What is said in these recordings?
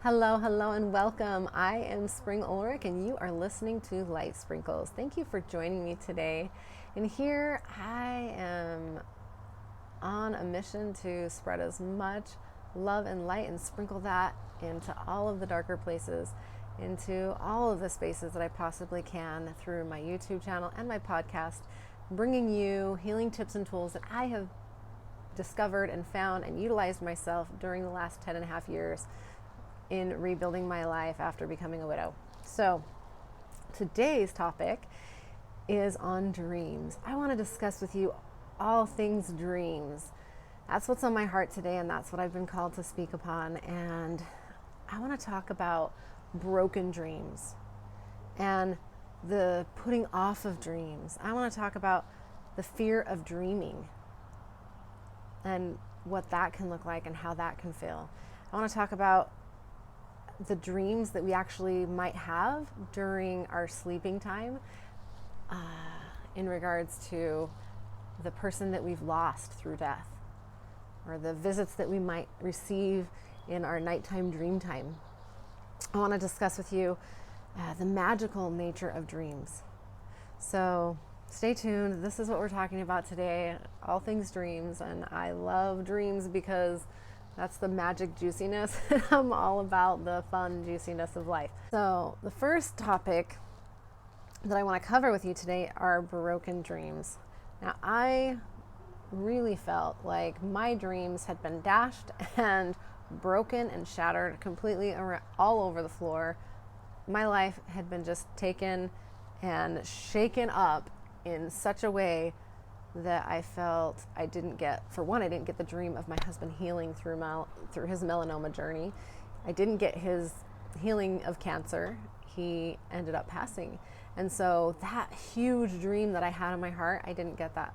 Hello, hello, and welcome. I am Spring Ulrich, and you are listening to Light Sprinkles. Thank you for joining me today. And here I am on a mission to spread as much love and light and sprinkle that into all of the darker places, into all of the spaces that I possibly can through my YouTube channel and my podcast, bringing you healing tips and tools that I have discovered and found and utilized myself during the last 10 and a half years in rebuilding my life after becoming a widow. So today's topic is on dreams. I want to discuss with you all things dreams. That's what's on my heart today, and that's what I've been called to speak upon. And I want to talk about broken dreams and the putting off of dreams. I want to talk about the fear of dreaming and what that can look like and how that can feel. I want to talk about the dreams that we actually might have during our sleeping time in regards to the person that we've lost through death, or the visits that we might receive in our nighttime dream time. I want to discuss with you the magical nature of dreams. So stay tuned. This is what we're talking about today, all things dreams. And I love dreams because that's the magic juiciness. I'm all about the fun juiciness of life. So the first topic that I want to cover with you today are broken dreams. Now, I really felt like my dreams had been dashed and broken and shattered completely all over the floor. My life had been just taken and shaken up in such a way that I felt I didn't get, for one, I didn't get the dream of my husband healing through his melanoma journey. I didn't get his healing of cancer. He ended up passing. And so that huge dream that I had in my heart, I didn't get that.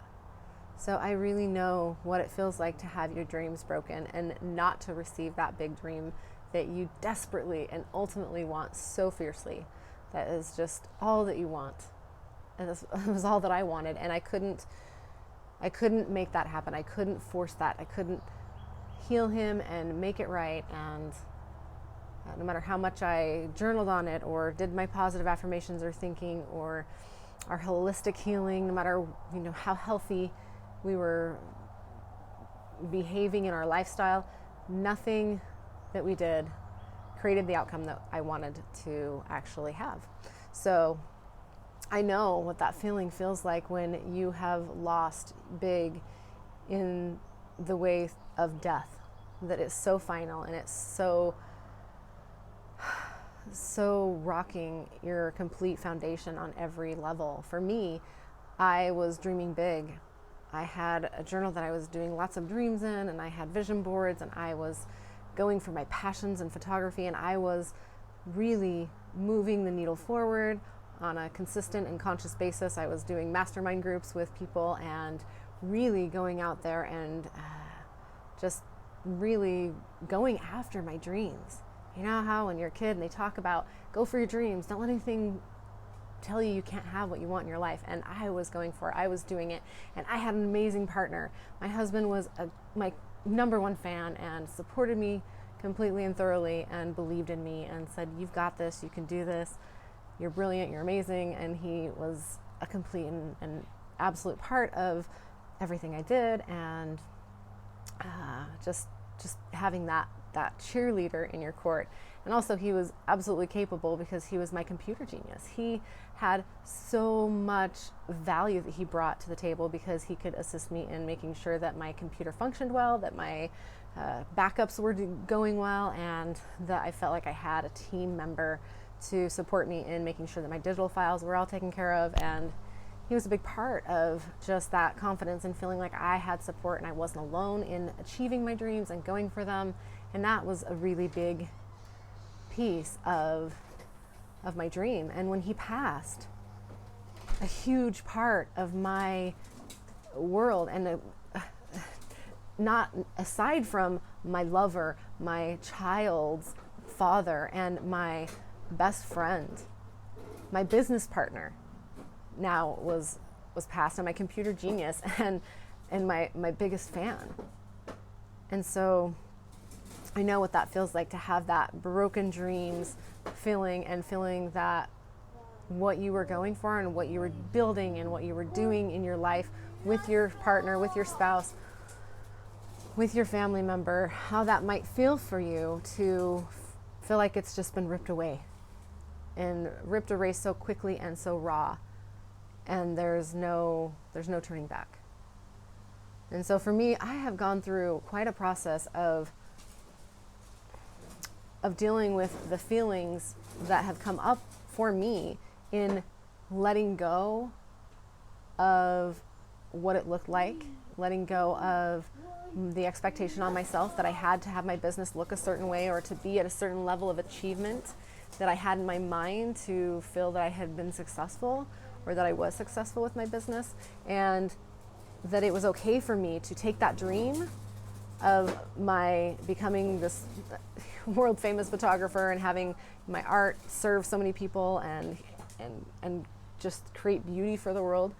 So I really know what it feels like to have your dreams broken and not to receive that big dream that you desperately and ultimately want so fiercely. That is just all that you want. And it was all that I wanted. And I couldn't make that happen. I couldn't force that. I couldn't heal him and make it right. And no matter how much I journaled on it or did my positive affirmations or thinking or our holistic healing, no matter how healthy we were behaving in our lifestyle, nothing that we did created the outcome that I wanted to actually have. So I know what that feeling feels like when you have lost big in the way of death, that it's so final and it's so rocking your complete foundation on every level. For me, I was dreaming big. I had a journal that I was doing lots of dreams in, and I had vision boards, and I was going for my passions in photography, and I was really moving the needle forward on a consistent and conscious basis. I was doing mastermind groups with people and really going out there and just really going after my dreams. You know how when you're a kid and they talk about go for your dreams, don't let anything tell you can't have what you want in your life. And I was going for it. I was doing it. And I had an amazing partner. My husband was my number one fan and supported me completely and thoroughly and believed in me and said, you've got this, you can do this. You're brilliant, you're amazing. And he was a complete and absolute part of everything I did. And just having that cheerleader in your court. And also he was absolutely capable because he was my computer genius. He had so much value that he brought to the table because he could assist me in making sure that my computer functioned well, that my backups were going well, and that I felt like I had a team member to support me in making sure that my digital files were all taken care of. And he was a big part of just that confidence and feeling like I had support and I wasn't alone in achieving my dreams and going for them. And that was a really big piece of my dream. And when he passed, a huge part of my world, and not aside from my lover, my child's father, and my best friend, my business partner, now was passed, and my computer genius and my biggest fan. And so I know what that feels like, to have that broken dreams feeling, and feeling that what you were going for and what you were building and what you were doing in your life with your partner, with your spouse, with your family member, how that might feel for you to feel like it's just been ripped away, and ripped away so quickly and so raw, and there's no turning back. And so for me, I have gone through quite a process of dealing with the feelings that have come up for me in letting go of what it looked like, letting go of the expectation on myself that I had to have my business look a certain way, or to be at a certain level of achievement that I had in my mind to feel that I had been successful, or that I was successful with my business, and that it was okay for me to take that dream of my becoming this world famous photographer and having my art serve so many people and just create beauty for the world.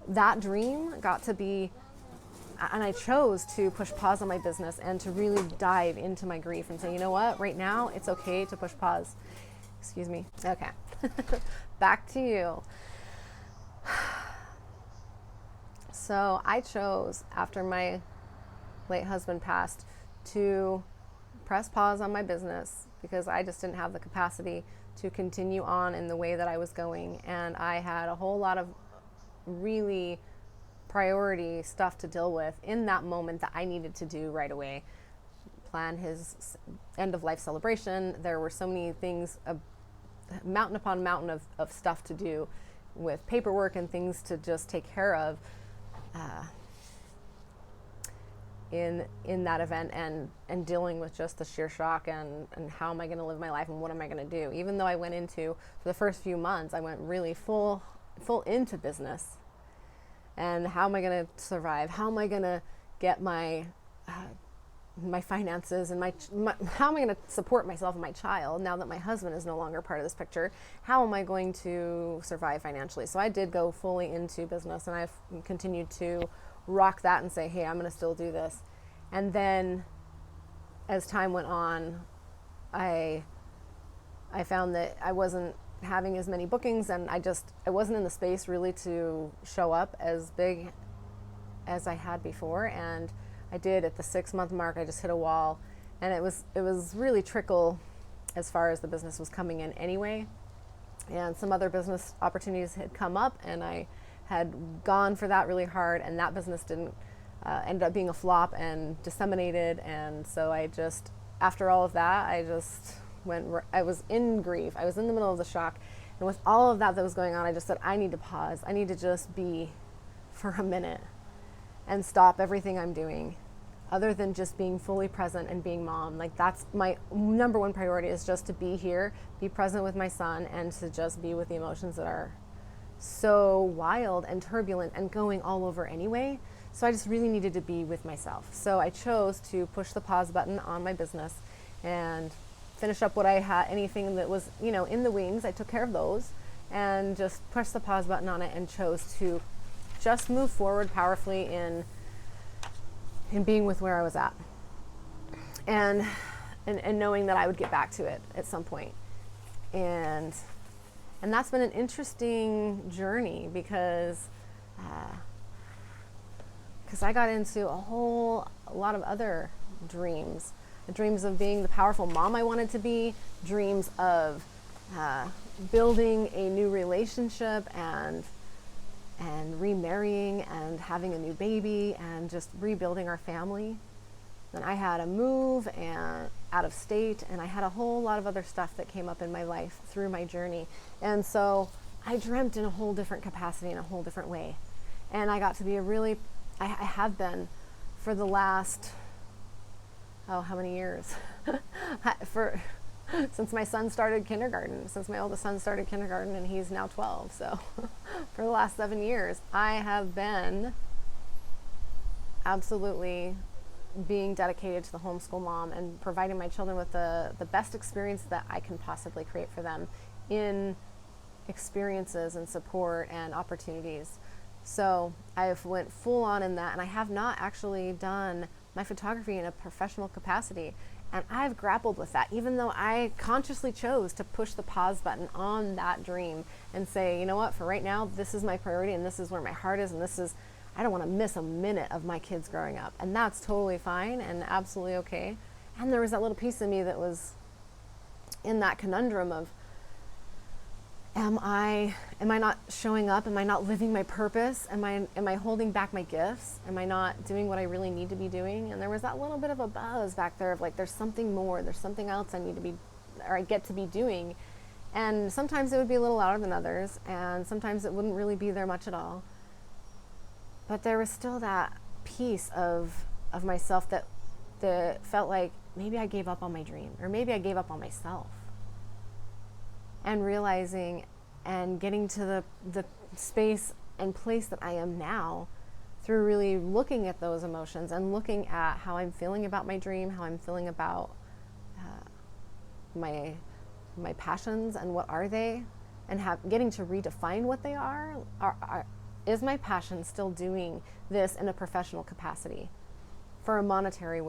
That dream got to be, and I chose to push pause on my business and to really dive into my grief and say, you know what, right now it's okay to push pause. Excuse me. Okay. Back to you. So I chose, after my late husband passed, to press pause on my business because I just didn't have the capacity to continue on in the way that I was going. And I had a whole lot of really priority stuff to deal with in that moment that I needed to do right away. Plan his end of life celebration. There were so many things, mountain upon mountain of stuff to do with paperwork and things to just take care of in that event, and dealing with just the sheer shock and how am I going to live my life and what am I going to do. Even though I went into, for the first few months, I went really full into business. And how am I going to survive? How am I going to get my finances and how am I going to support myself and my child now that my husband is no longer part of this picture? How am I going to survive financially? So I did go fully into business, and I've continued to rock that and say, hey, I'm going to still do this. And then as time went on, I found that I wasn't having as many bookings, and I wasn't in the space really to show up as big as I had before. And I did, at the 6-month mark, I just hit a wall, and it was really trickle as far as the business was coming in anyway. And some other business opportunities had come up, and I had gone for that really hard, and that business didn't ended up being a flop and disseminated. And so I just, after all of that, I was in grief. I was in the middle of the shock, and with all of that was going on, I just said, I need to pause. I need to just be for a minute and stop everything I'm doing, other than just being fully present and being mom. Like, that's my number one priority, is just to be here, be present with my son, and to just be with the emotions that are so wild and turbulent and going all over anyway. So I just really needed to be with myself. So I chose to push the pause button on my business and finish up what I had, anything that was, in the wings. I took care of those and just pushed the pause button on it, and chose to just move forward powerfully in being with where I was at, and knowing that I would get back to it at some point. And that's been an interesting journey, because I got into a lot of other dreams. The dreams of being the powerful mom I wanted to be, dreams of building a new relationship and remarrying and having a new baby and just rebuilding our family. Then I had a move and out of state, and I had a whole lot of other stuff that came up in my life through my journey. And so I dreamt in a whole different capacity, in a whole different way. And I got to be I have been for the last, how many years? Since my son started kindergarten, since my oldest son started kindergarten, and he's now 12. So for the last 7 years, I have been absolutely being dedicated to the homeschool mom and providing my children with the best experience that I can possibly create for them in experiences and support and opportunities. So I've went full on in that, and I have not actually done my photography in a professional capacity. And I've grappled with that, even though I consciously chose to push the pause button on that dream and say, you know what, for right now, this is my priority and this is where my heart is, and this is, I don't want to miss a minute of my kids growing up. And that's totally fine and absolutely okay. And there was that little piece of me that was in that conundrum of, am I not showing up? Am I not living my purpose? Am I holding back my gifts? Am I not doing what I really need to be doing? And there was that little bit of a buzz back there of like, there's something more, there's something else I need to be, or I get to be doing. And sometimes it would be a little louder than others, and sometimes it wouldn't really be there much at all. But there was still that piece of myself that felt like maybe I gave up on my dream, or maybe I gave up on myself. And realizing and getting to the space and place that I am now through really looking at those emotions and looking at how I'm feeling about my dream, how I'm feeling about my passions and what are they, and getting to redefine what they are. Is my passion still doing this in a professional capacity for a monetary,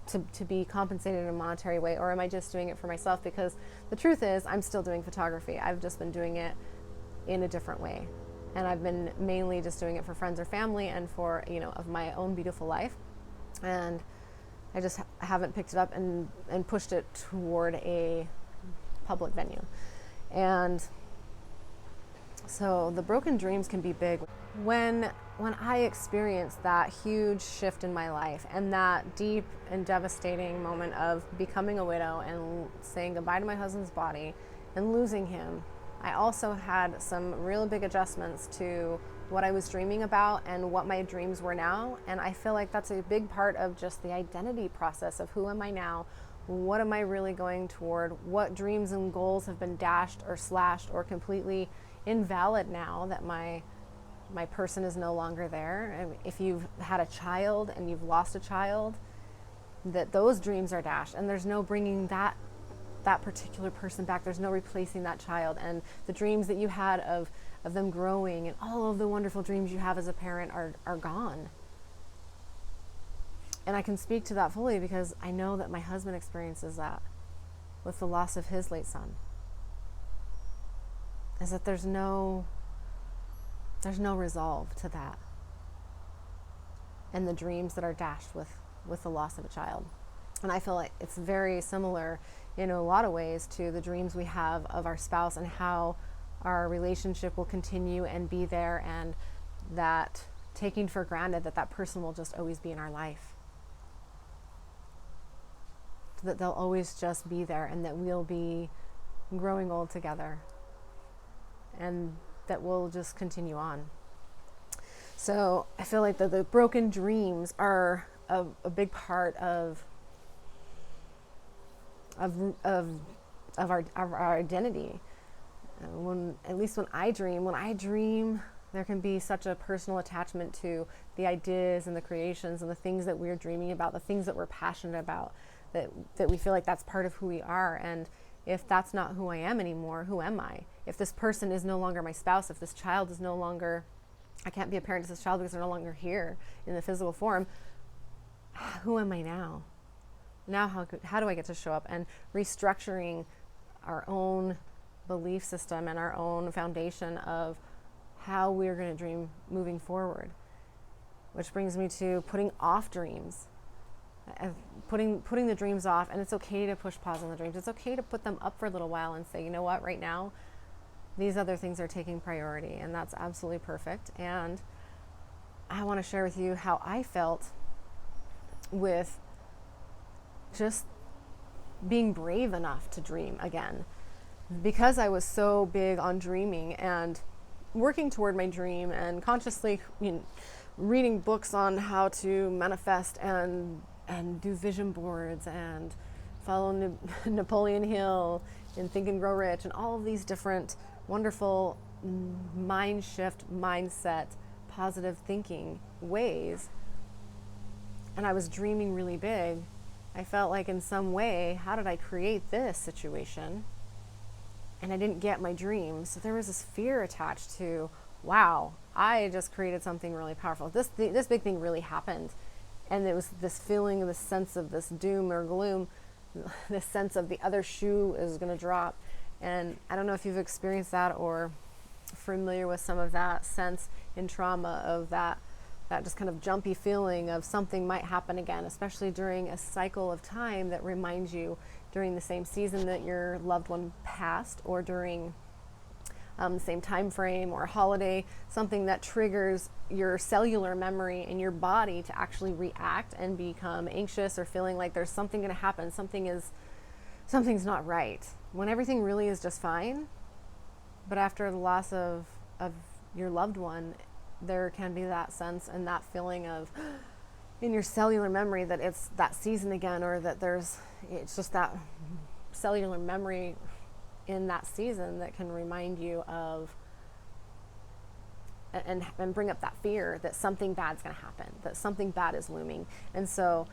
to be compensated in a monetary way, or am I just doing it for myself? Because the truth is, I'm still doing photography. I've just been doing it in a different way. And I've been mainly just doing it for friends or family and for, of my own beautiful life. And I just haven't picked it up and pushed it toward a public venue. And so the broken dreams can be big. When I experienced that huge shift in my life and that deep and devastating moment of becoming a widow and saying goodbye to my husband's body and losing him, I also had some real big adjustments to what I was dreaming about and what my dreams were now. And I feel like that's a big part of just the identity process of who am I now? What am I really going toward? What dreams and goals have been dashed or slashed or completely invalid now that my person is no longer there? And if you've had a child and you've lost a child, that those dreams are dashed, and there's no bringing that particular person back. There's no replacing that child, and the dreams that you had of them growing and all of the wonderful dreams you have as a parent are gone. And I can speak to that fully because I know that my husband experiences that with the loss of his late son. Is that there's no resolve to that, and the dreams that are dashed with the loss of a child. And I feel like it's very similar in a lot of ways to the dreams we have of our spouse and how our relationship will continue and be there, and that taking for granted that person will just always be in our life, that they'll always just be there, and that we'll be growing old together, and that we'll just continue on. So I feel like the broken dreams are a big part of our identity. At least when I dream, there can be such a personal attachment to the ideas and the creations and the things that we're dreaming about, the things that we're passionate about, that we feel like that's part of who we are. And if that's not who I am anymore, who am I? If this person is no longer my spouse, if this child is no longer, I can't be a parent to this child because they're no longer here in the physical form, who am I now? Now how do I get to show up? And restructuring our own belief system and our own foundation of how we're going to dream moving forward. Which brings me to putting off dreams. Putting the dreams off, and it's okay to push pause on the dreams. It's okay to put them up for a little while and say, you know what, right now, these other things are taking priority, and that's absolutely perfect. And I want to share with you how I felt with just being brave enough to dream again. Because I was so big on dreaming and working toward my dream and consciously reading books on how to manifest and do vision boards and follow Napoleon Hill and Think and Grow Rich and all of these different wonderful mind shift, mindset, positive thinking ways. And I was dreaming really big. I felt like in some way, how did I create this situation? And I didn't get my dream. So there was this fear attached to, wow, I just created something really powerful. This big thing really happened. And it was this feeling, this sense of this doom or gloom, this sense of the other shoe is going to drop. And I don't know if you've experienced that or familiar with some of that sense in trauma of that just kind of jumpy feeling of something might happen again, especially during a cycle of time that reminds you during the same season that your loved one passed, or during the same time frame or holiday, something that triggers your cellular memory in your body to actually react and become anxious or feeling like there's something going to happen, something's not right, when everything really is just fine. But after the loss of your loved one, there can be that sense and that feeling of in your cellular memory that it's that season again, or that it's just that cellular memory in that season that can remind you of and bring up that fear that something bad's going to happen, that something bad is looming. And so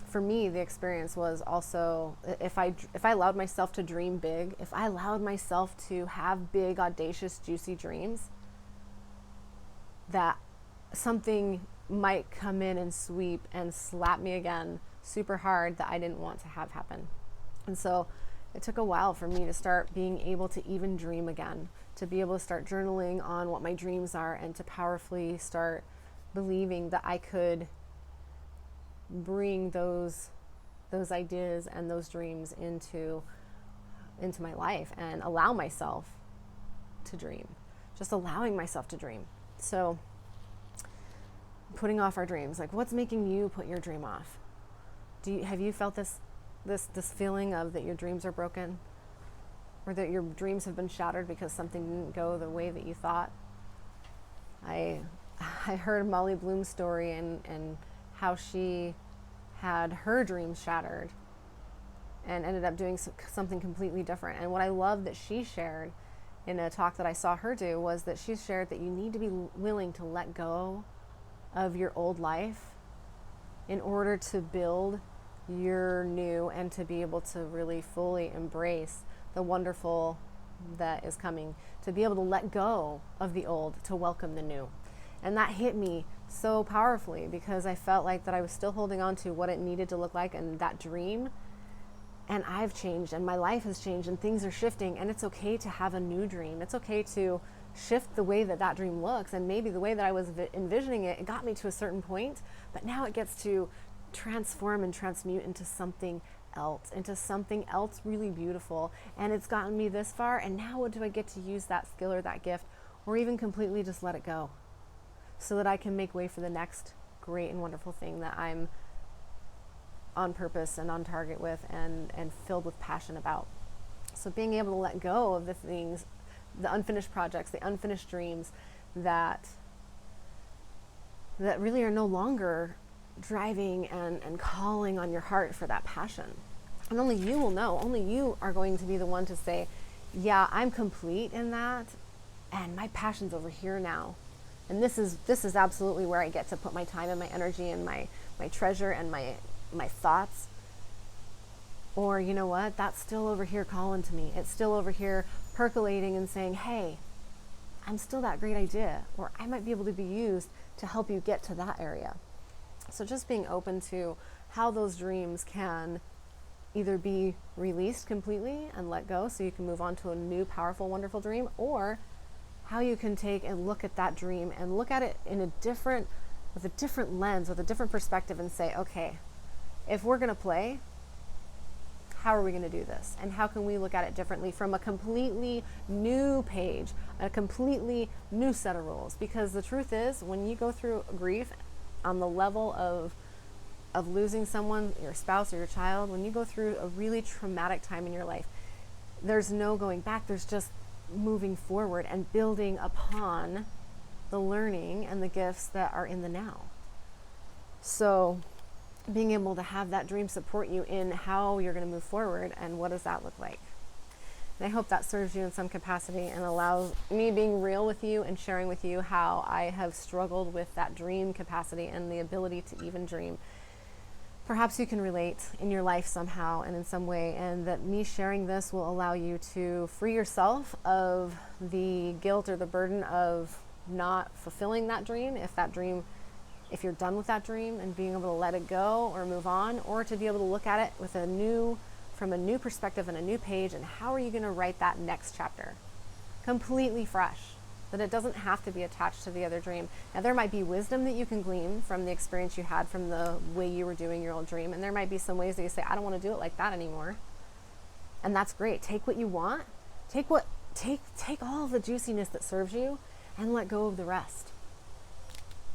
for me, the experience was also, if I allowed myself to dream big, if I allowed myself to have big, audacious, juicy dreams, that something might come in and sweep and slap me again super hard that I didn't want to have happen. And so it took a while for me to start being able to even dream again, to be able to start journaling on what my dreams are, and to powerfully start believing that I could bring those ideas and those dreams into my life and allow myself to dream, just allowing myself to dream. So putting off our dreams, like what's making you put your dream off? Have you felt this feeling of that your dreams are broken, or that your dreams have been shattered because something didn't go the way that you thought? I heard Molly Bloom's story and how she had her dreams shattered and ended up doing something completely different. And what I love that she shared in a talk that I saw her do was that she shared that you need to be willing to let go of your old life in order to build your new, and to be able to really fully embrace the wonderful that is coming, to be able to let go of the old to welcome the new. And that hit me so powerfully, because I felt like that I was still holding on to what it needed to look like and that dream. And I've changed, and my life has changed, and things are shifting, and it's okay to have a new dream. It's okay to shift the way that dream looks, and maybe the way that I was envisioning it got me to a certain point, but now it gets to transform and transmute into something else really beautiful. And it's gotten me this far, and now what do I get to use that skill or that gift, or even completely just let it go, so that I can make way for the next great and wonderful thing that I'm on purpose and on target with and filled with passion about. So being able to let go of the things, the unfinished projects, the unfinished dreams that really are no longer driving and calling on your heart for that passion. And only you will know, only you are going to be the one to say, yeah, I'm complete in that, and my passion's over here now. And this is absolutely where I get to put my time and my energy and my treasure and my thoughts. Or you know what, that's still over here calling to me. It's still over here percolating and saying, hey, I'm still that great idea, or I might be able to be used to help you get to that area. So just being open to how those dreams can either be released completely and let go so you can move on to a new, powerful, wonderful dream, or how you can take and look at that dream and look at it with a different lens, with a different perspective, and say, okay, if we're going to play, how are we going to do this? And how can we look at it differently from a completely new page, a completely new set of rules? Because the truth is, when you go through grief on the level of losing someone, your spouse or your child, when you go through a really traumatic time in your life, there's no going back. There's just moving forward and building upon the learning and the gifts that are in the now. So being able to have that dream support you in how you're going to move forward, and what does that look like? And I hope that serves you in some capacity and allows me being real with you and sharing with you how I have struggled with that dream capacity and the ability to even dream. Perhaps you can relate in your life somehow and in some way, and that me sharing this will allow you to free yourself of the guilt or the burden of not fulfilling that dream, if that dream if you're done with that dream and being able to let it go or move on, or to be able to look at it with from a new perspective and a new page, and how are you going to write that next chapter completely fresh, that it doesn't have to be attached to the other dream. Now, there might be wisdom that you can glean from the experience you had from the way you were doing your old dream, and there might be some ways that you say, I don't want to do it like that anymore. And that's great. Take what you want, take all the juiciness that serves you, and let go of the rest,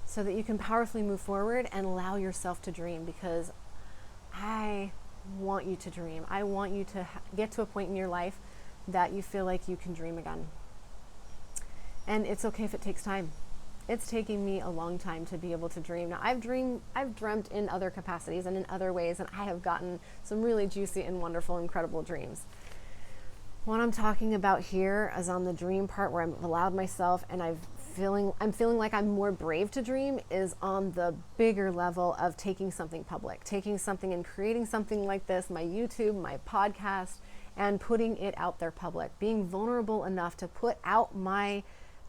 so that you can powerfully move forward and allow yourself to dream. Because I want you to dream. I want you to get to a point in your life that you feel like you can dream again. And it's okay if it takes time. It's taking me a long time to be able to dream. Now, I've dreamt in other capacities and in other ways, and I have gotten some really juicy and wonderful, incredible dreams. What I'm talking about here is on the dream part, where I've allowed myself, and I'm feeling like I'm more brave to dream, is on the bigger level of taking something public, taking something and creating something like this, my YouTube, my podcast, and putting it out there public, being vulnerable enough to put out my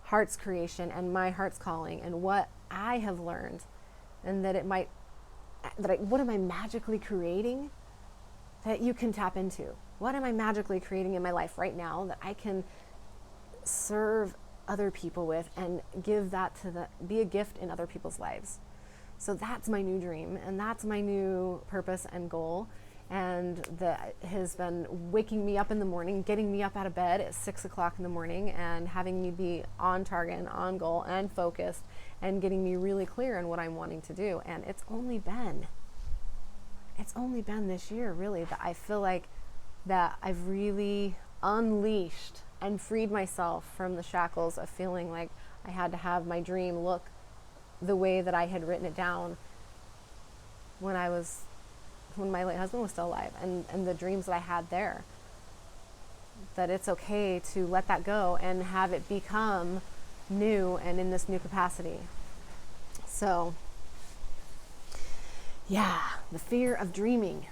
heart's creation and my heart's calling and what I have learned, and what am I magically creating that you can tap into? What am I magically creating in my life right now that I can serve other people with and give that be a gift in other people's lives? So that's my new dream, and that's my new purpose and goal. And that has been waking me up in the morning, getting me up out of bed at 6 o'clock in the morning, and having me be on target and on goal and focused, and getting me really clear on what I'm wanting to do. And it's only been this year, really, that I feel like that I've really unleashed and freed myself from the shackles of feeling like I had to have my dream look the way that I had written it down when my late husband was still alive, and the dreams that I had there. That it's okay to let that go and have it become new and in this new capacity. So, yeah, the fear of dreaming.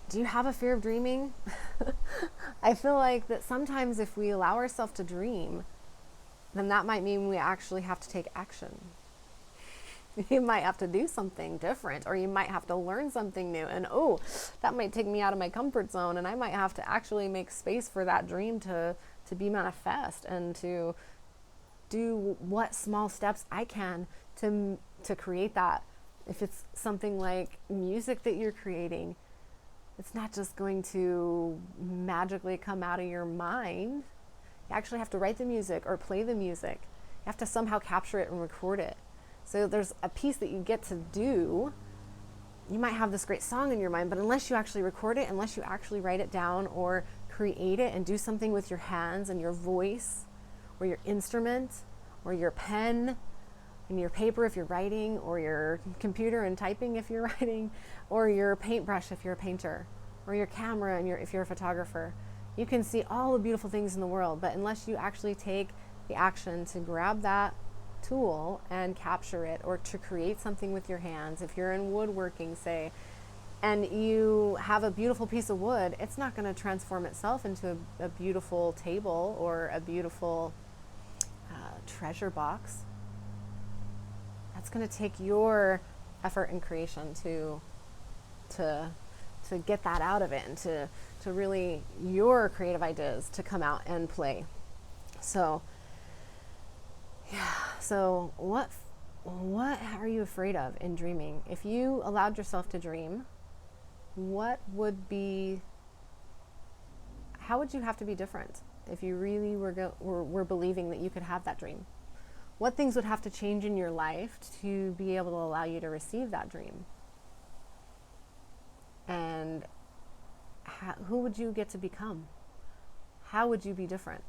Do you have a fear of dreaming? I feel like that sometimes if we allow ourselves to dream, then that might mean we actually have to take action. You might have to do something different, or you might have to learn something new, and that might take me out of my comfort zone, and I might have to actually make space for that dream to be manifest, and to do what small steps I can to create that. If it's something like music that you're creating, it's not just going to magically come out of your mind. You actually have to write the music or play the music. You have to somehow capture it and record it. So there's a piece that you get to do. You might have this great song in your mind, but unless you actually record it, unless you actually write it down or create it and do something with your hands and your voice, or your instrument, or your pen and your paper if you're writing, or your computer and typing if you're writing, or your paintbrush if you're a painter, or your camera and if you're a photographer, you can see all the beautiful things in the world, but unless you actually take the action to grab that tool and capture it, or to create something with your hands, if you're in woodworking, say, and you have a beautiful piece of wood, it's not going to transform itself into a beautiful table or a beautiful treasure box. That's going to take your effort and creation to get that out of it, and to really your creative ideas to come out and play. So yeah, so what are you afraid of in dreaming? If you allowed yourself to dream, how would you have to be different if you really were believing that you could have that dream? What things would have to change in your life to be able to allow you to receive that dream? And who would you get to become? How would you be different?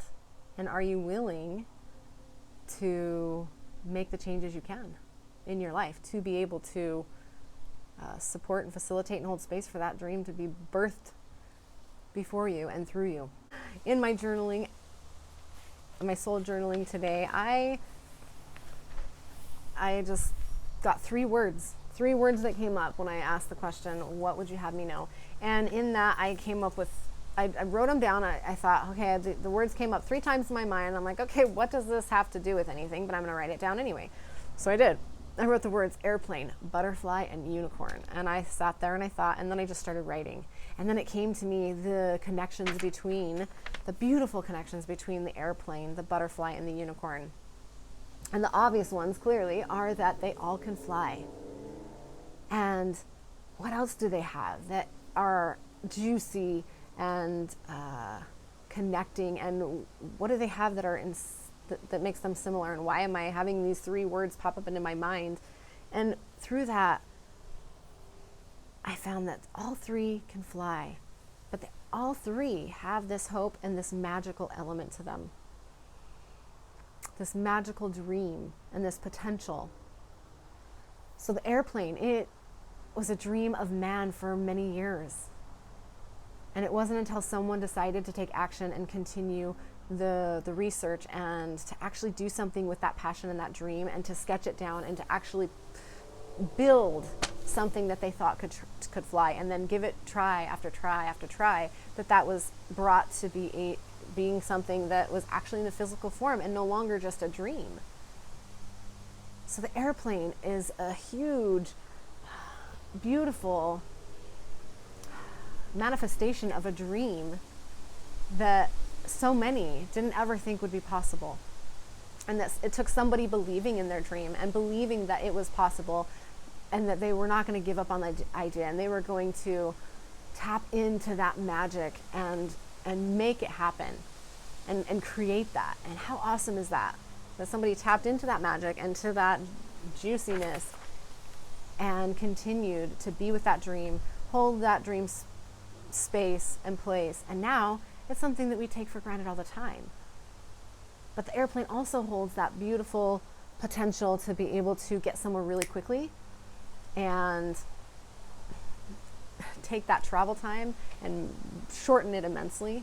And are you willing to make the changes you can in your life to be able to support and facilitate and hold space for that dream to be birthed before you and through you? In my journaling, my soul journaling today, I just got three words that came up when I asked the question, what would you have me know? And in that, I came up with, I wrote them down. I thought, okay, the words came up 3 times in my mind. I'm like, okay, what does this have to do with anything? But I'm going to write it down anyway. So I did. I wrote the words airplane, butterfly, and unicorn. And I sat there and I thought, and then I just started writing. And then it came to me, the beautiful connections between the airplane, the butterfly, and the unicorn. And the obvious ones, clearly, are that they all can fly. And what else do they have that are juicy and connecting? And what do they have that are that makes them similar? And why am I having these three words pop up into my mind? And through that, I found that all three can fly, but all three have this hope and this magical element to them. This magical dream and this potential. So the airplane, it was a dream of man for many years. And it wasn't until someone decided to take action and continue the research and to actually do something with that passion and that dream and to sketch it down and to actually build something that they thought could fly and then give it try after try after try, that was brought to being something that was actually in a physical form and no longer just a dream. So the airplane is a huge, beautiful manifestation of a dream that so many didn't ever think would be possible. And that it took somebody believing in their dream and believing that it was possible and that they were not going to give up on the idea and they were going to tap into that magic and make it happen and create that. And how awesome is that? That somebody tapped into that magic and to that juiciness and continued to be with that dream, hold that dream's space and place. And now it's something that we take for granted all the time. But the airplane also holds that beautiful potential to be able to get somewhere really quickly and take that travel time and shorten it immensely.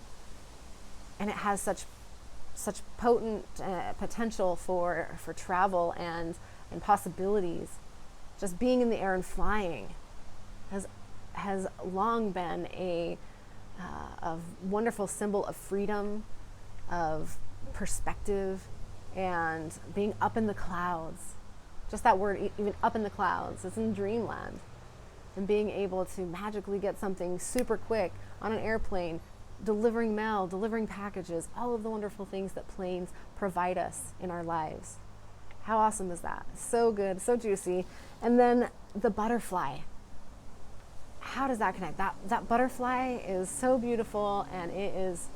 And it has such potent potential for travel and possibilities. Just being in the air and flying has long been a wonderful symbol of freedom, of perspective, and being up in the clouds. Just that word, even up in the clouds, it's in dreamland. And being able to magically get something super quick on an airplane, delivering mail, delivering packages, all of the wonderful things that planes provide us in our lives. How awesome is that? So good, so juicy. And then the butterfly. How does that connect? That butterfly is so beautiful, and it is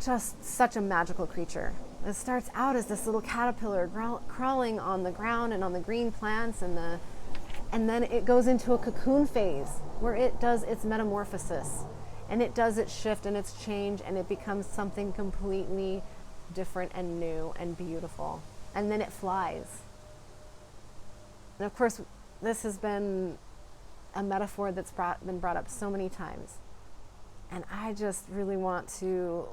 just such a magical creature. It starts out as this little caterpillar crawling on the ground and on the green plants, and then it goes into a cocoon phase where it does its metamorphosis and it does its shift and its change, and it becomes something completely different and new and beautiful. And then it flies. And of course, this has been a metaphor that's been brought up so many times. And I just really want to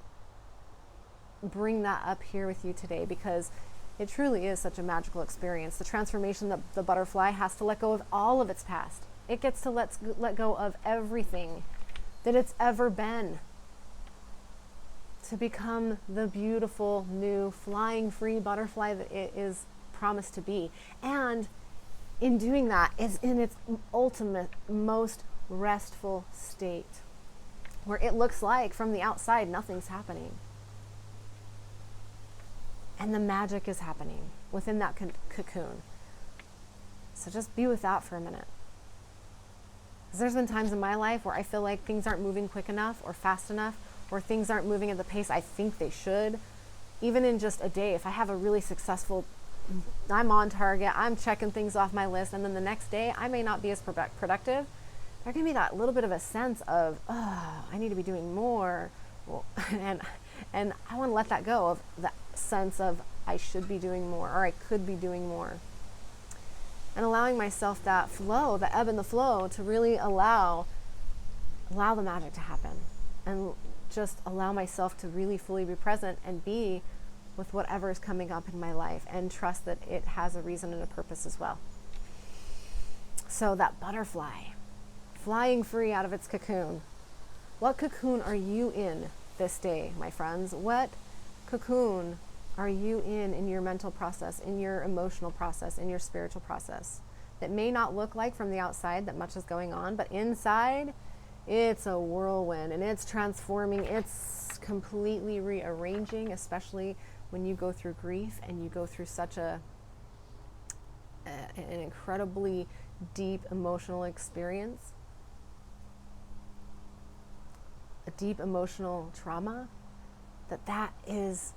bring that up here with you today because it truly is such a magical experience. The transformation that the butterfly has to let go of all of its past. It gets to let go of everything that it's ever been to become the beautiful, new, flying free butterfly that it is promised to be. And in doing that, is in its ultimate, most restful state, where it looks like from the outside nothing's happening. And the magic is happening within that cocoon. So just be with that for a minute. Because there's been times in my life where I feel like things aren't moving quick enough or fast enough, or things aren't moving at the pace I think they should. Even in just a day, if I have a really successful, I'm on target, I'm checking things off my list, and then the next day I may not be as productive, there can be that little bit of a sense of, I need to be doing more. And I want to let that go of that sense of I should be doing more or I could be doing more. And allowing myself that flow, the ebb and the flow, to really allow the magic to happen. And just allow myself to really fully be present and be with whatever is coming up in my life and trust that it has a reason and a purpose as well. So that butterfly, flying free out of its cocoon. What cocoon are you in this day, my friends? What cocoon are you in your mental process, in your emotional process, in your spiritual process? That may not look like from the outside that much is going on, but inside, it's a whirlwind and it's transforming, it's completely rearranging, especially when you go through grief and you go through such an incredibly deep emotional experience, a deep emotional trauma, that is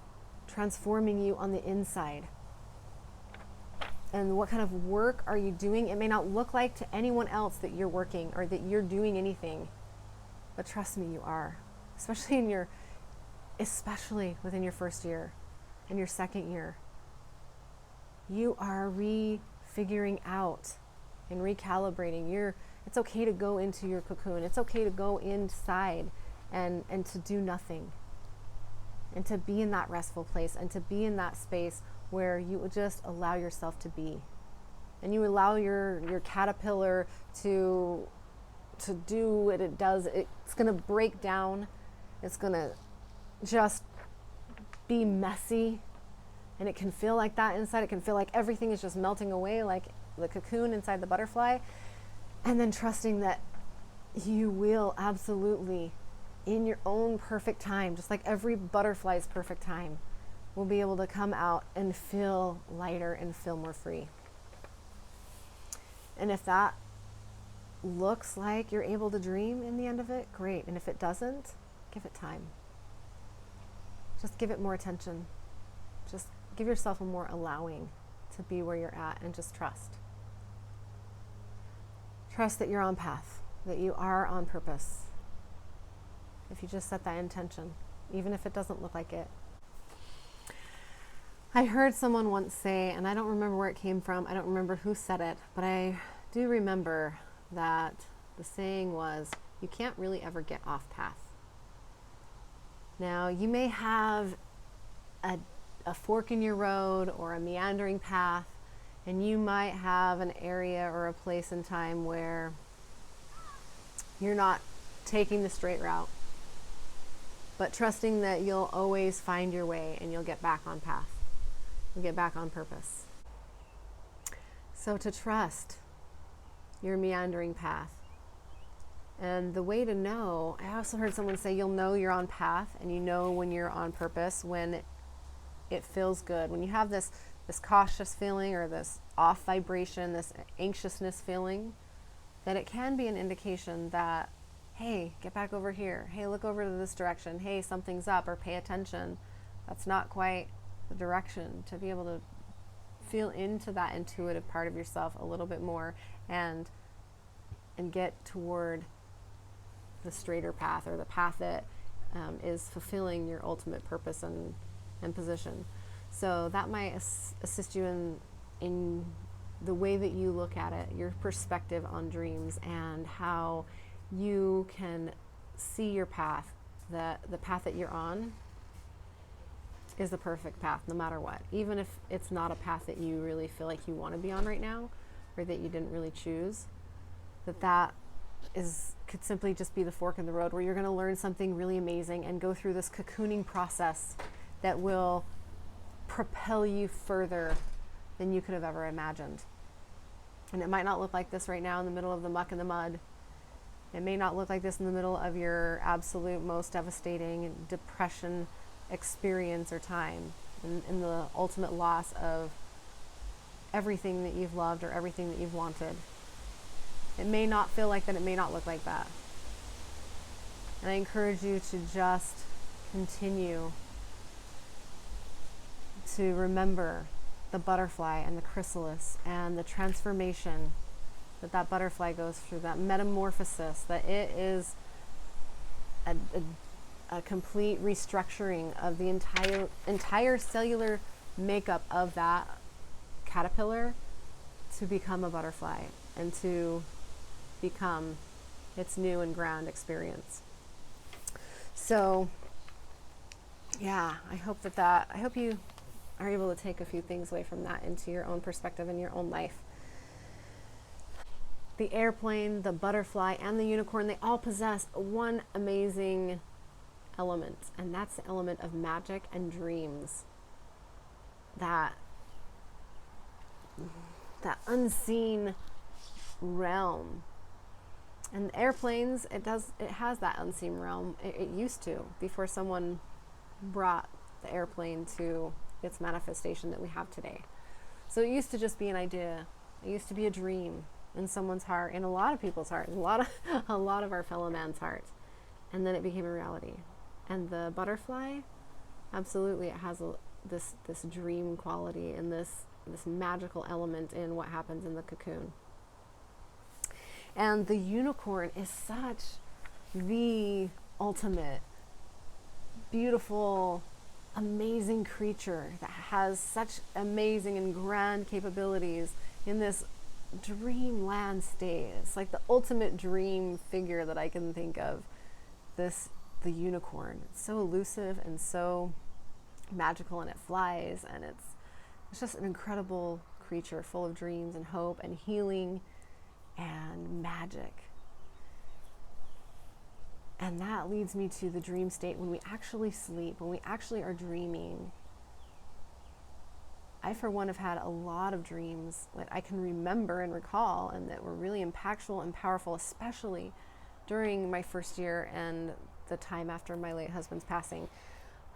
transforming you on the inside. And what kind of work are you doing? It may not look like to anyone else that you're working or that you're doing anything, but trust me, you are. Especially within your first year and your second year. You are refiguring out and recalibrating. It's okay to go into your cocoon. It's okay to go inside and to do nothing. And to be in that restful place and to be in that space where you would just allow yourself to be. And you allow your caterpillar to do what it does. It's going to break down. It's going to just be messy. And it can feel like that inside. It can feel like everything is just melting away, like the cocoon inside the butterfly. And then trusting that you will absolutely, in your own perfect time, just like every butterfly's perfect time, will be able to come out and feel lighter and feel more free. And if that looks like you're able to dream in the end of it, great. And if it doesn't, give it time. Just give it more attention. Just give yourself a more allowing to be where you're at, and just trust. Trust that you're on path, that you are on purpose. If you just set that intention, even if it doesn't look like it. I heard someone once say, and I don't remember where it came from, I don't remember who said it, but I do remember that the saying was, you can't really ever get off path. Now, you may have a fork in your road or a meandering path, and you might have an area or a place in time where you're not taking the straight route, but trusting that you'll always find your way and you'll get back on path. You'll get back on purpose. So to trust your meandering path. And the way to know, I also heard someone say, you'll know you're on path, and you know when you're on purpose when it feels good. When you have this cautious feeling or this off vibration, this anxiousness feeling, that it can be an indication that, hey, get back over here. Hey, look over to this direction. Hey, something's up, or pay attention. That's not quite the direction. To be able to feel into that intuitive part of yourself a little bit more and get toward the straighter path, or the path that is fulfilling your ultimate purpose and position. So that might assist you in the way that you look at it, your perspective on dreams, and how you can see your path, that the path that you're on is the perfect path no matter what. Even if it's not a path that you really feel like you want to be on right now, or that you didn't really choose, that could simply just be the fork in the road where you're going to learn something really amazing and go through this cocooning process that will propel you further than you could have ever imagined. And it might not look like this right now in the middle of the muck and the mud. It may not look like this in the middle of your absolute most devastating depression experience or time, in the ultimate loss of everything that you've loved or everything that you've wanted. It may not feel like that. It may not look like that. And I encourage you to just continue to remember the butterfly and the chrysalis and the transformation that butterfly goes through, that metamorphosis, that it is a complete restructuring of the entire cellular makeup of that caterpillar to become a butterfly and to become its new and grand experience. So yeah, I hope you are able to take a few things away from that into your own perspective in your own life. The airplane, the butterfly, and the unicorn, they all possess one amazing element, and that's the element of magic and dreams. that unseen realm. And airplanes, it has that unseen realm. It used to, before someone brought the airplane to its manifestation that we have today. So it used to just be an idea. It used to be a dream in someone's heart, in a lot of people's hearts, a lot of our fellow man's hearts. And then it became a reality. And the butterfly, absolutely, it has this dream quality and this magical element in what happens in the cocoon. And the unicorn is such the ultimate, beautiful, amazing creature that has such amazing and grand capabilities in this dreamland state. It's like the ultimate dream figure that I can think of. The unicorn. It's so elusive and so magical, and it flies, and it's just an incredible creature full of dreams and hope and healing and magic. And that leads me to the dream state when we actually sleep, when we actually are dreaming. I, for one, have had a lot of dreams that I can remember and recall, and that were really impactful and powerful, especially during my first year and the time after my late husband's passing.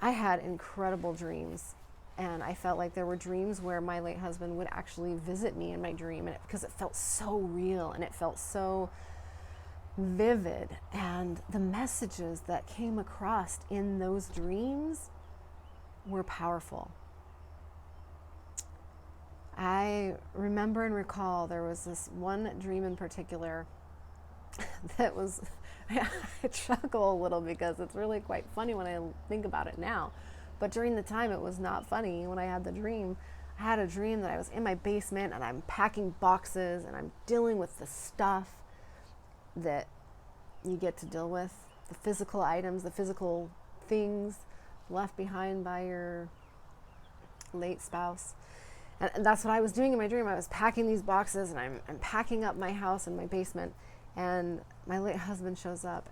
I had incredible dreams, and I felt like there were dreams where my late husband would actually visit me in my dream, and because it felt so real and it felt so vivid, and the messages that came across in those dreams were powerful. I remember and recall there was this one dream in particular that was, I chuckle a little because it's really quite funny when I think about it now. But during the time, it was not funny when I had the dream. I had a dream that I was in my basement and I'm packing boxes and I'm dealing with the stuff that you get to deal with, the physical items, the physical things left behind by your late spouse. And that's what I was doing in my dream. I was packing these boxes and I'm packing up my house in my basement. And my late husband shows up,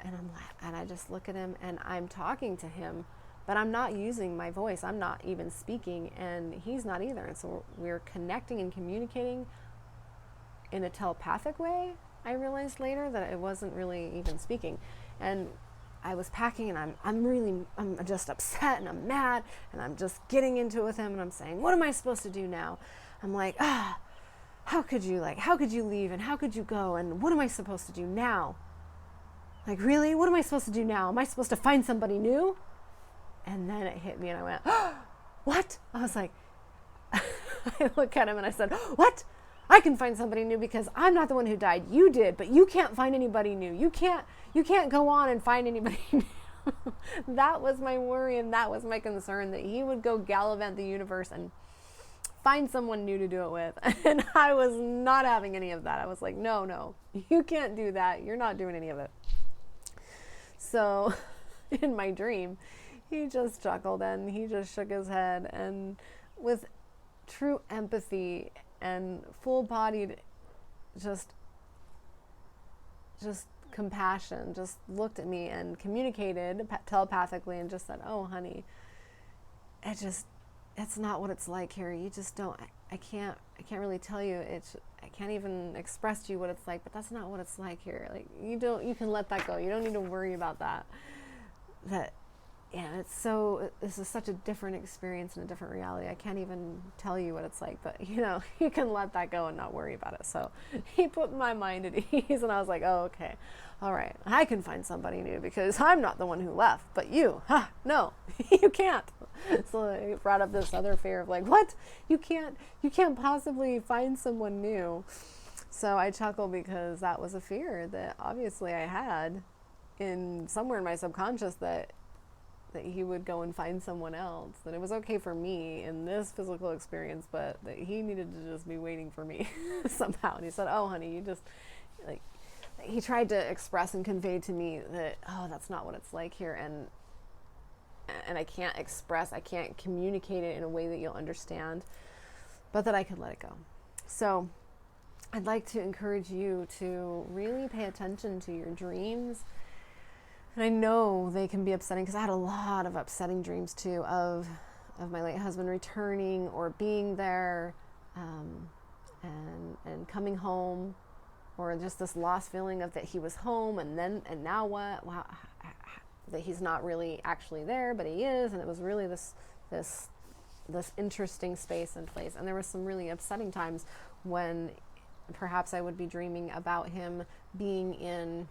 and I just look at him, and I'm talking to him, but I'm not using my voice. I'm not even speaking, and he's not either. And so we're connecting and communicating in a telepathic way. I realized later that it wasn't really even speaking. And I was packing, and I'm just upset, and I'm mad, and I'm just getting into it with him, and I'm saying, what am I supposed to do now? I'm like, how could you leave, and how could you go, and what am I supposed to do now? Like, really? What am I supposed to do now? Am I supposed to find somebody new? And then it hit me, and I went, what? I was like, I look at him and I said, what? I can find somebody new because I'm not the one who died. You did, but you can't find anybody new. You can't go on and find anybody new. That was my worry, and that was my concern, that he would go gallivant the universe and find someone new to do it with. And I was not having any of that. I was like, no, you can't do that. You're not doing any of it. So in my dream, he just chuckled and he just shook his head, and with true empathy and full-bodied just compassion, just looked at me and communicated telepathically and just said, oh honey, it's not what it's like here. You just don't, I can't really tell you. I can't even express to you what it's like, but that's not what it's like here. Like, you can let that go. You don't need to worry about that. This is such a different experience and a different reality. I can't even tell you what it's like, but you can let that go and not worry about it. So he put my mind at ease, and I was like, oh, okay. All right. I can find somebody new because I'm not the one who left, but you, no, you can't. So it brought up this other fear of like, what? You can't possibly find someone new. So I chuckle because that was a fear that obviously I had in somewhere in my subconscious, that he would go and find someone else, that it was okay for me in this physical experience, but that he needed to just be waiting for me somehow. And he said, oh honey, you just, like, he tried to express and convey to me that, oh, that's not what it's like here, and I can't communicate it in a way that you'll understand, but that I could let it go. So I'd like to encourage you to really pay attention to your dreams. And I know they can be upsetting, because I had a lot of upsetting dreams too, of of my late husband returning or being there, and coming home, or just this lost feeling of that he was home and now what? Wow, that he's not really actually there, but he is, and it was really this interesting space and place. And there were some really upsetting times when perhaps I would be dreaming about him being in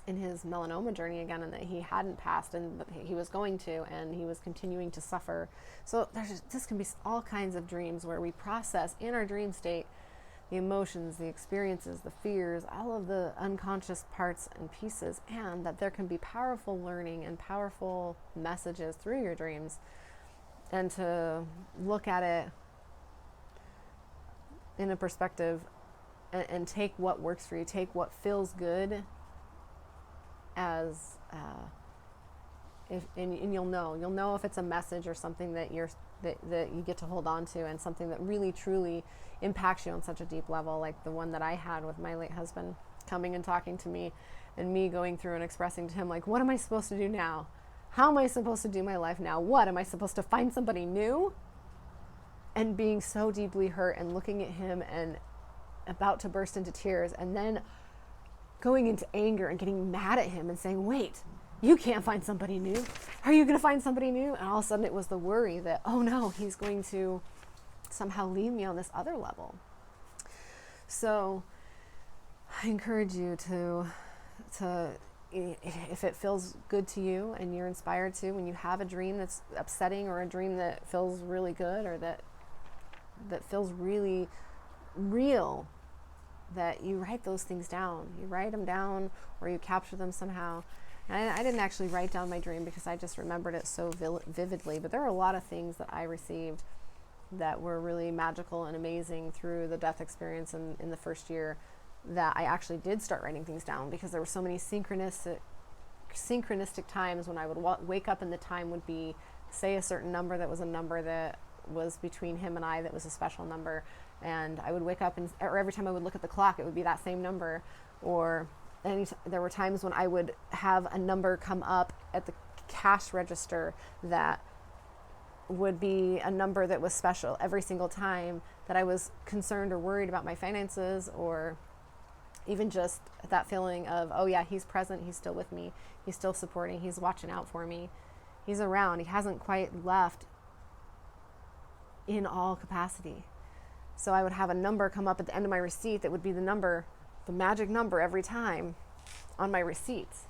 his melanoma journey again, and that he hadn't passed, and but he was going to, and he was continuing to suffer. So this can be all kinds of dreams where we process in our dream state the emotions, the experiences, the fears, all of the unconscious parts and pieces, and that there can be powerful learning and powerful messages through your dreams. And to look at it in a perspective and take what works for you, take what feels good as and you'll know if it's a message or something that that you get to hold on to, and something that really truly impacts you on such a deep level, like the one that I had with my late husband coming and talking to me, and me going through and expressing to him, like, what am I supposed to do now? How am I supposed to do my life now? What am I supposed to find somebody new? And being so deeply hurt and looking at him and about to burst into tears, and then going into anger and getting mad at him and saying, wait, you can't find somebody new. Are you going to find somebody new? And all of a sudden it was the worry that, oh no, he's going to somehow leave me on this other level. So I encourage you to if it feels good to you and you're inspired to, when you have a dream that's upsetting, or a dream that feels really good, or that feels really real, that you write those things down. You write them down, or you capture them somehow. And I didn't actually write down my dream because I just remembered it so vividly, but there are a lot of things that I received that were really magical and amazing through the death experience in the first year, that I actually did start writing things down, because there were so many synchronistic times when I would wake up, and the time would be, say, a certain number that was a number that was between him and I, that was a special number, and I would wake up, or every time I would look at the clock, it would be that same number. Or there were times when I would have a number come up at the cash register that would be a number that was special every single time that I was concerned or worried about my finances, or even just that feeling of, oh yeah, he's present, he's still with me, he's still supporting, he's watching out for me, he's around, he hasn't quite left in all capacity. So I would have a number come up at the end of my receipt that would be the magic number every time on my receipts.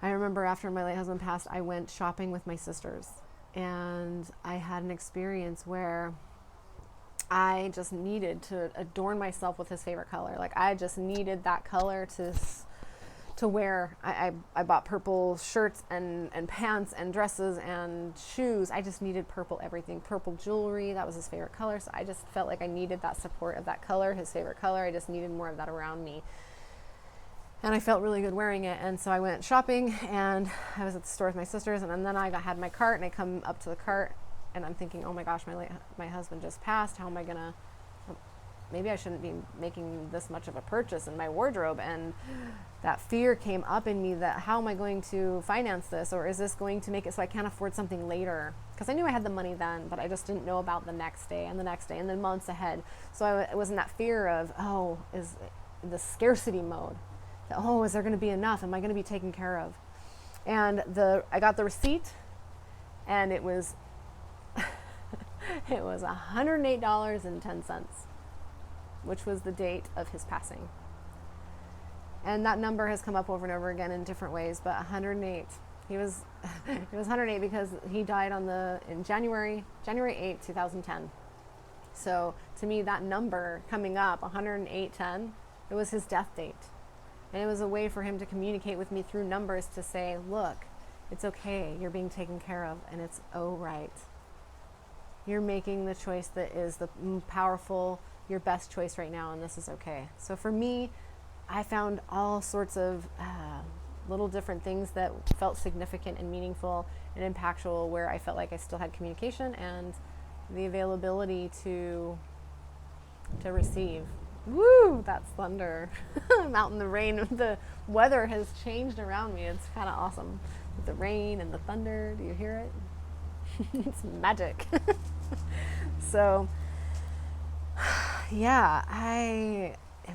I remember after my late husband passed, I went shopping with my sisters, and I had an experience where I just needed to adorn myself with his favorite color. Like, I just needed that color to wear. I bought purple shirts and pants and dresses and shoes. I just needed purple everything. Purple jewelry, that was his favorite color. So I just felt like I needed that support of that color, his favorite color. I just needed more of that around me. And I felt really good wearing it. And so I went shopping, and I was at the store with my sisters, and then I had my cart, and I come up to the cart, and I'm thinking, oh my gosh, my husband just passed. How am I gonna, maybe I shouldn't be making this much of a purchase in my wardrobe. And that fear came up in me that, how am I going to finance this? Or is this going to make it so I can't afford something later? Because I knew I had the money then, but I just didn't know about the next day and the next day and then months ahead. So I was in that fear of, is the scarcity mode. That, is there going to be enough? Am I going to be taken care of? And I got the receipt, and it was it was $108.10, which was the date of his passing. And that number has come up over and over again in different ways, but 108. It was 108 because he died in January 8, 2010. So to me, that number coming up, 108:10, it was his death date. And it was a way for him to communicate with me through numbers to say, look, it's okay, you're being taken care of, and it's right. You're making the choice that is the powerful, your best choice right now, and this is okay. So for me, I found all sorts of little different things that felt significant and meaningful and impactful, where I felt like I still had communication and the availability to receive. Woo, that's thunder. I'm out in the rain. The weather has changed around me. It's kind of awesome with the rain and the thunder. Do you hear it? It's magic. So, yeah,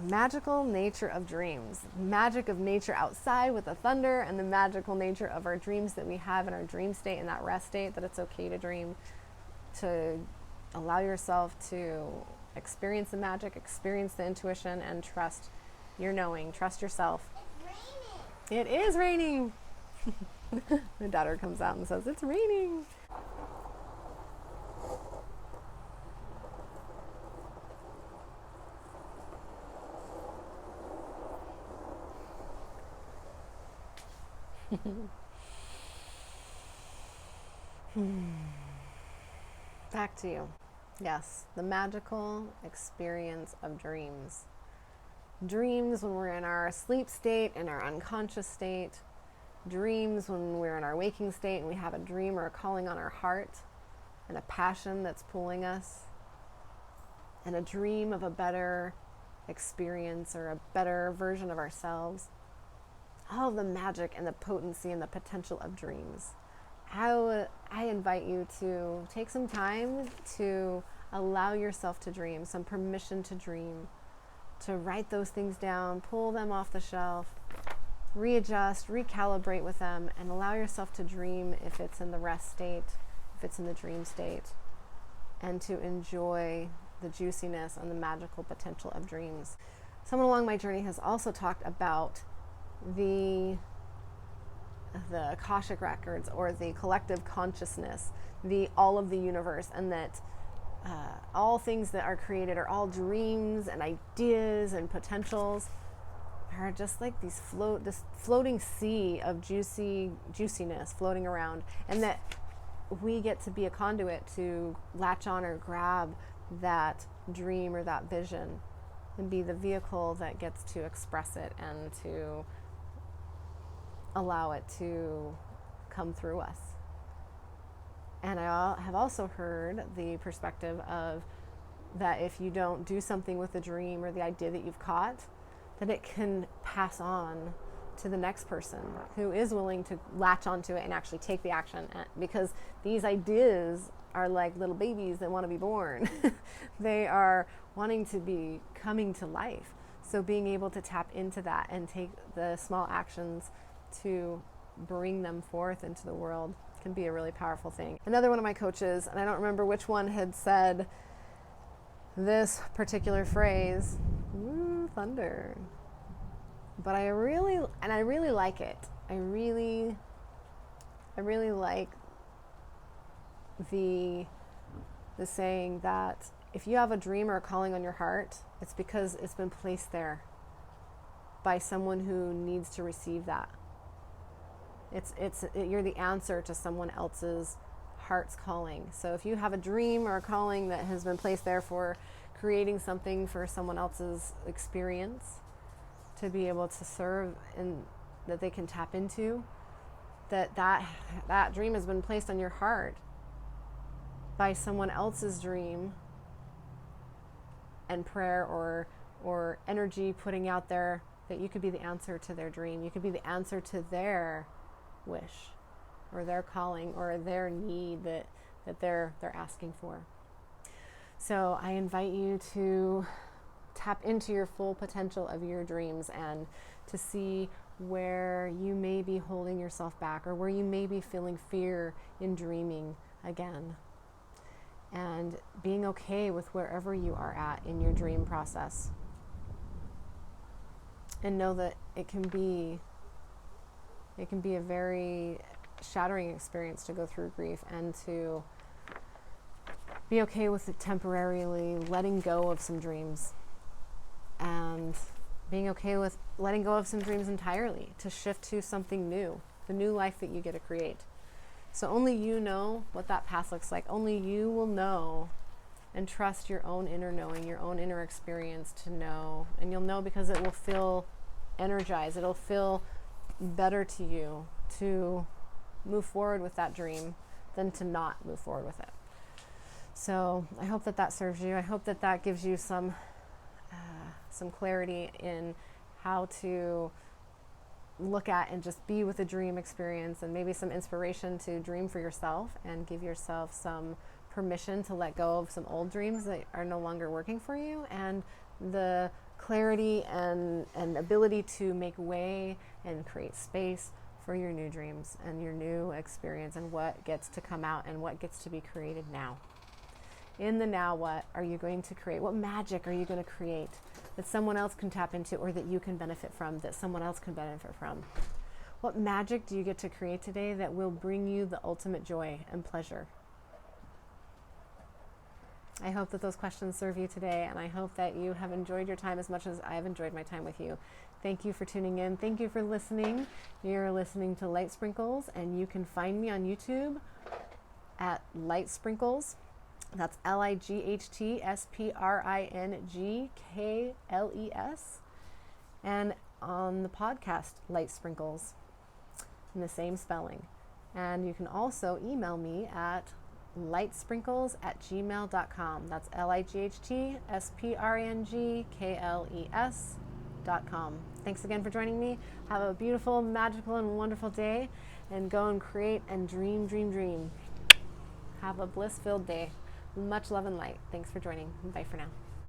magical nature of dreams, magic of nature outside with the thunder, and the magical nature of our dreams that we have in our dream state, in that rest state, that it's okay to dream, to allow yourself to experience the magic, experience the intuition, and trust your knowing, trust yourself. It's raining. It is raining. My daughter comes out and says, it's raining. Back to you. Yes, the magical experience of dreams. Dreams when we're in our sleep state, in our unconscious state. Dreams when we're in our waking state and we have a dream or a calling on our heart and a passion that's pulling us. And a dream of a better experience or a better version of ourselves. All the magic and the potency and the potential of dreams. I invite you to take some time to allow yourself to dream, some permission to dream, to write those things down, pull them off the shelf, readjust, recalibrate with them, and allow yourself to dream if it's in the rest state, if it's in the dream state, and to enjoy the juiciness and the magical potential of dreams. Someone along my journey has also talked about the Akashic records, or the collective consciousness, the all of the universe, and that all things that are created are all dreams and ideas and potentials, are just like this floating sea of juiciness floating around, and that we get to be a conduit to latch on or grab that dream or that vision and be the vehicle that gets to express it and to allow it to come through us. And I have also heard the perspective of that if you don't do something with the dream or the idea that you've caught, that it can pass on to the next person who is willing to latch onto it and actually take the action, because these ideas are like little babies that want to be born. They are wanting to be coming to life. So being able to tap into that and take the small actions to bring them forth into the world can be a really powerful thing. Another one of my coaches, and I don't remember which one, had said this particular phrase, "Woo, thunder." But I really like it. I really like the saying that if you have a dream or a calling on your heart, it's because it's been placed there by someone who needs to receive that. You're the answer to someone else's heart's calling. So if you have a dream or a calling that has been placed there for creating something for someone else's experience to be able to serve and that they can tap into, that dream has been placed on your heart by someone else's dream and prayer or energy putting out there, that you could be the answer to their dream. You could be the answer to their wish or their calling or their need that they're asking for. So I invite you to tap into your full potential of your dreams and to see where you may be holding yourself back or where you may be feeling fear in dreaming again. And being okay with wherever you are at in your dream process. And know that it can be a very shattering experience to go through grief, and to be okay with it temporarily letting go of some dreams, and being okay with letting go of some dreams entirely to shift to something new, the new life that you get to create. So only you know what that path looks like. Only you will know, and trust your own inner knowing, your own inner experience to know. And you'll know because it will feel energized. It'll feel better to you to move forward with that dream than to not move forward with it. So I hope that serves you. I hope that gives you some clarity in how to look at and just be with a dream experience, and maybe some inspiration to dream for yourself and give yourself some permission to let go of some old dreams that are no longer working for you, and the clarity and ability to make way and create space for your new dreams and your new experience and what gets to come out and what gets to be created now. In the now, what are you going to create? What magic are you going to create that someone else can tap into, or that you can benefit from, that someone else can benefit from? What magic do you get to create today that will bring you the ultimate joy and pleasure? I hope that those questions serve you today, and I hope that you have enjoyed your time as much as I've enjoyed my time with you. Thank you for tuning in. Thank you for listening. You're listening to Light Sprinkles, and you can find me on YouTube at Light Springkles. That's LIGHTSPRINGKLES. And on the podcast, Light Sprinkles, in the same spelling. And you can also email me at lightsprinkles@gmail.com. That's LIGHTSPRINGKLES.com. Thanks again for joining me. Have a beautiful, magical, and wonderful day, and go and create and dream, dream, dream. Have a bliss-filled day. Much love and light. Thanks for joining. Bye for now.